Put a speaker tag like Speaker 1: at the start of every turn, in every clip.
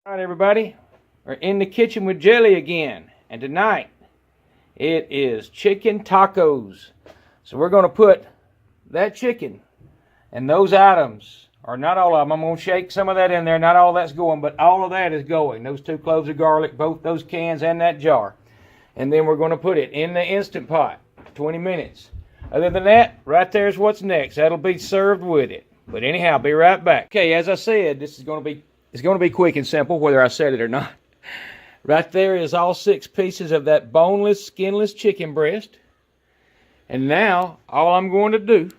Speaker 1: All right, everybody, we're in the kitchen with Jelly again, and tonight it is chicken tacos. So we're going to put that chicken and those items, or not all of them. I'm going to shake some of that in there. Not all that's going, but all of that is going. Those 2 cloves of garlic, both those cans and that jar. And then we're going to put it in the Instant Pot, 20 minutes. Other than that, right there's what's next. That'll be served with it. But anyhow, I'll be right back. Okay, as I said, this is going to be it's going to be quick and simple, whether I said it or not. Right there is all 6 pieces of that boneless, skinless chicken breast. And now, all I'm going to do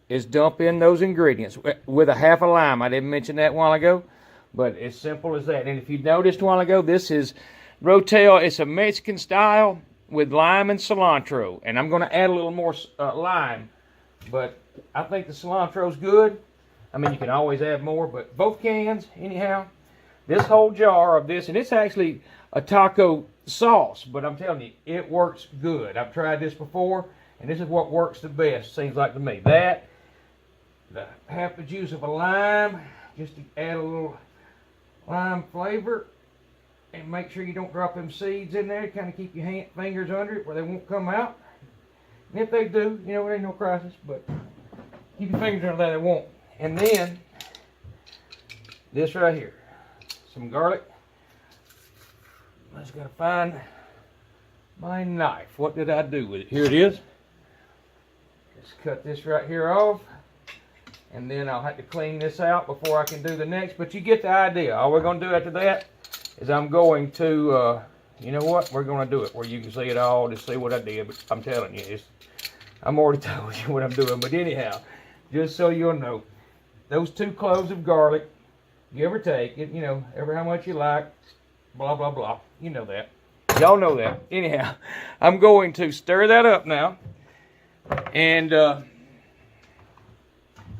Speaker 1: is dump in those ingredients with a half a lime. I didn't mention that a while ago, but as simple as that. And if you noticed a while ago, this is Rotel. It's a Mexican style with lime and cilantro. And I'm going to add a little more lime, but I think the cilantro's good. I mean, you can always add more, but both cans, anyhow. This whole jar of this, and it's actually a taco sauce, but I'm telling you, it works good. I've tried this before, and this is what works the best, seems like to me. That, the half the juice of a lime, just to add a little lime flavor, and make sure you don't drop them seeds in there. Kind of keep your fingers under it where they won't come out. And if they do, you know, it ain't no crisis, but keep your fingers under there, they won't. And then, this right here, some garlic. I just gotta find my knife. What did I do with it? Here it is. Just cut this right here off. And then I'll have to clean this out before I can do the next. But you get the idea. All we're gonna do after that is I'm going to, you know what? We're gonna do it where you can see it all, just see what I did. But I'm telling you, I'm already told you what I'm doing. But anyhow, just so you'll know, those 2 cloves of garlic, give or take, you know, ever how much you like, blah, blah, blah. You know that. Y'all know that. Anyhow, I'm going to stir that up now and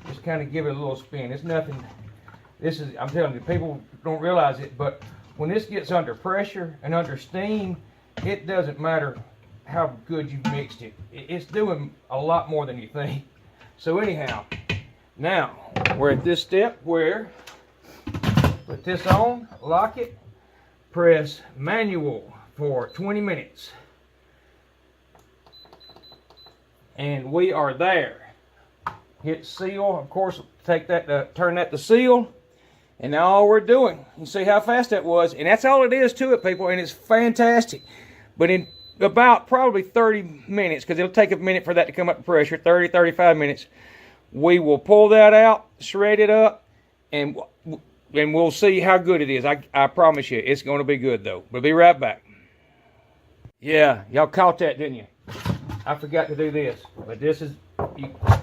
Speaker 1: just kind of give it a little spin. It's nothing, I'm telling you, people don't realize it, but when this gets under pressure and under steam, it doesn't matter how good you've mixed it. It's doing a lot more than you think. So anyhow, now we're at this step where put this on, lock it, press manual for 20 minutes. And we are there. Hit seal, of course, take that, turn that to seal. And now all we're doing, you see how fast that was, and that's all it is to it, people, and it's fantastic. But in about probably 30 minutes, because it'll take a minute for that to come up to pressure, 30, 35 minutes, we will pull that out, shred it up, and we'll see how good it is. I promise you, it's going to be good, though. We'll be right back. Yeah, y'all caught that, didn't you? I forgot to do this, but this is,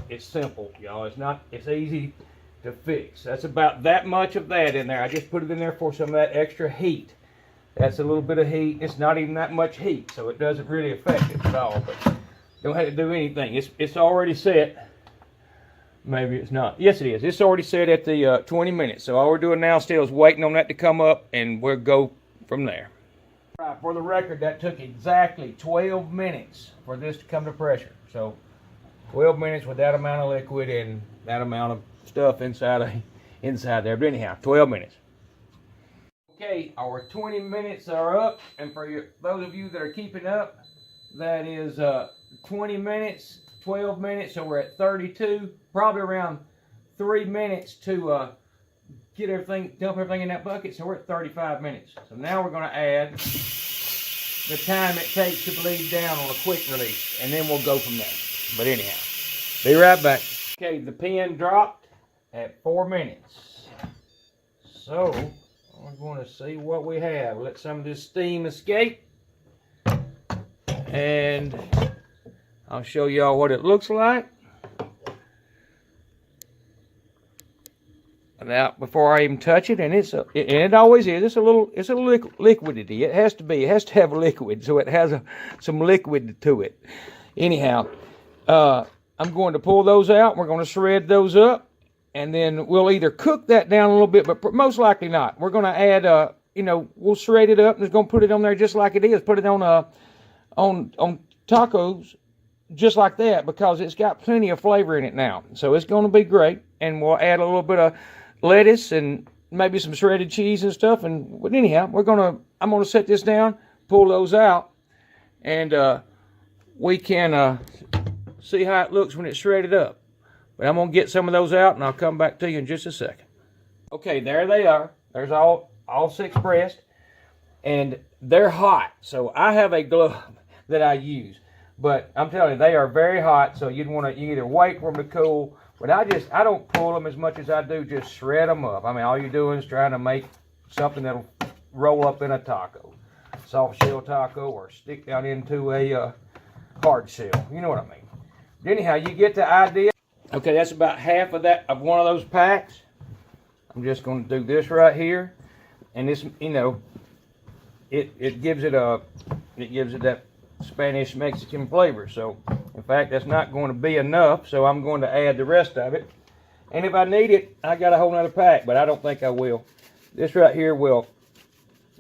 Speaker 1: it's simple, y'all. It's easy to fix. That's about that much of that in there. I just put it in there for some of that extra heat. That's a little bit of heat. It's not even that much heat, so it doesn't really affect it at all. But don't have to do anything. It's already set. Maybe it's not. Yes, it is. It's already set at the 20 minutes. So all we're doing now still is waiting on that to come up, and we'll go from there. All right, for the record, that took exactly 12 minutes for this to come to pressure. So 12 minutes with that amount of liquid and that amount of stuff inside there. But anyhow, 12 minutes. Okay, our 20 minutes are up, and for those of you that are keeping up, that is 20 minutes, 12 minutes, so we're at 32, probably around 3 minutes to get everything, dump everything in that bucket, so we're at 35 minutes. So now we're going to add the time it takes to bleed down on a quick release, and then we'll go from there. But anyhow, be right back. Okay, the pin dropped at 4 minutes. So we're going to see what we have. Let some of this steam escape, and I'll show y'all what it looks like. Now, before I even touch it, and it always is. It's a little liquidity. It has to be. It has to have a liquid, so it has some liquid to it. Anyhow, I'm going to pull those out. We're going to shred those up, and then we'll either cook that down a little bit, but most likely not. We're going to add, we'll shred it up and just going to put it on there just like it is. Put it on tacos just like that, because it's got plenty of flavor in it now. So it's going to be great, and we'll add a little bit of lettuce and maybe some shredded cheese and stuff. But anyhow, I'm gonna set this down, pull those out, and we can see how it looks when it's shredded up. But I'm gonna get some of those out, and I'll come back to you in just a second. Okay, there they are. There's all 6 breasts, and they're hot. So I have a glove that I use, but I'm telling you, they are very hot. So you either wait for them to cool, but I don't pull them as much as I do just shred them up. I mean, all you're doing is trying to make something that'll roll up in a taco, soft shell taco, or stick down into a hard shell. You know what I mean? But anyhow, you get the idea. Okay, that's about half of one of those packs. I'm just going to do this right here, and this, it gives it that Spanish Mexican flavor. So, in fact, that's not going to be enough. So I'm going to add the rest of it, and if I need it, I got a whole nother pack, but I don't think I will. This right here will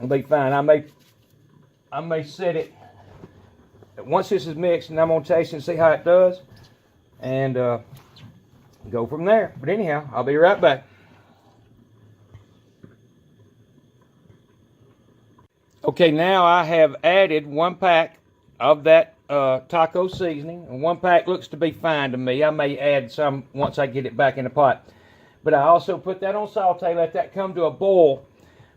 Speaker 1: be fine. I may set it once this is mixed, and I'm going to taste and see how it does, and go from there. But anyhow, I'll be right back. Okay, now I have added 1 pack of that taco seasoning, and 1 pack looks to be fine to me. I may add some once I get it back in the pot. But I also put that on saute, let that come to a boil.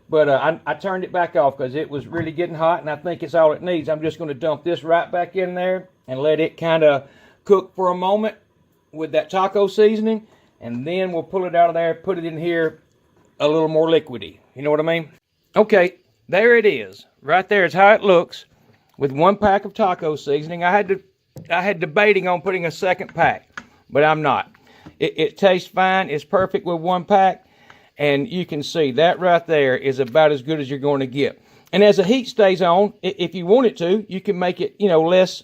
Speaker 1: But I turned it back off because it was really getting hot, and I think it's all it needs. I'm just going to dump this right back in there and let it kind of cook for a moment with that taco seasoning, and then we'll pull it out of there, put it in here a little more liquidy. You know what I mean? Okay, there it is. Right there is how it looks with 1 pack of taco seasoning. I had debating on putting a 2nd pack, but I'm not. It tastes fine. It's perfect with 1 pack. And you can see that right there is about as good as you're going to get. And as the heat stays on, if you want it to, you can make it, less.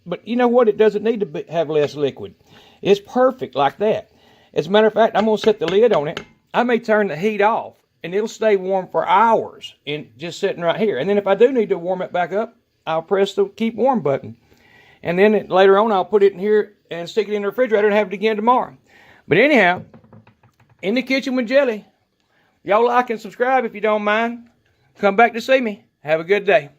Speaker 1: But you know what? It doesn't need to have less liquid. It's perfect like that. As a matter of fact, I'm going to set the lid on it. I may turn the heat off, and it'll stay warm for hours and just sitting right here. And then if I do need to warm it back up, I'll press the keep warm button. And then later on, I'll put it in here and stick it in the refrigerator and have it again tomorrow. But anyhow, in the kitchen with Jelly. Y'all like and subscribe if you don't mind. Come back to see me. Have a good day.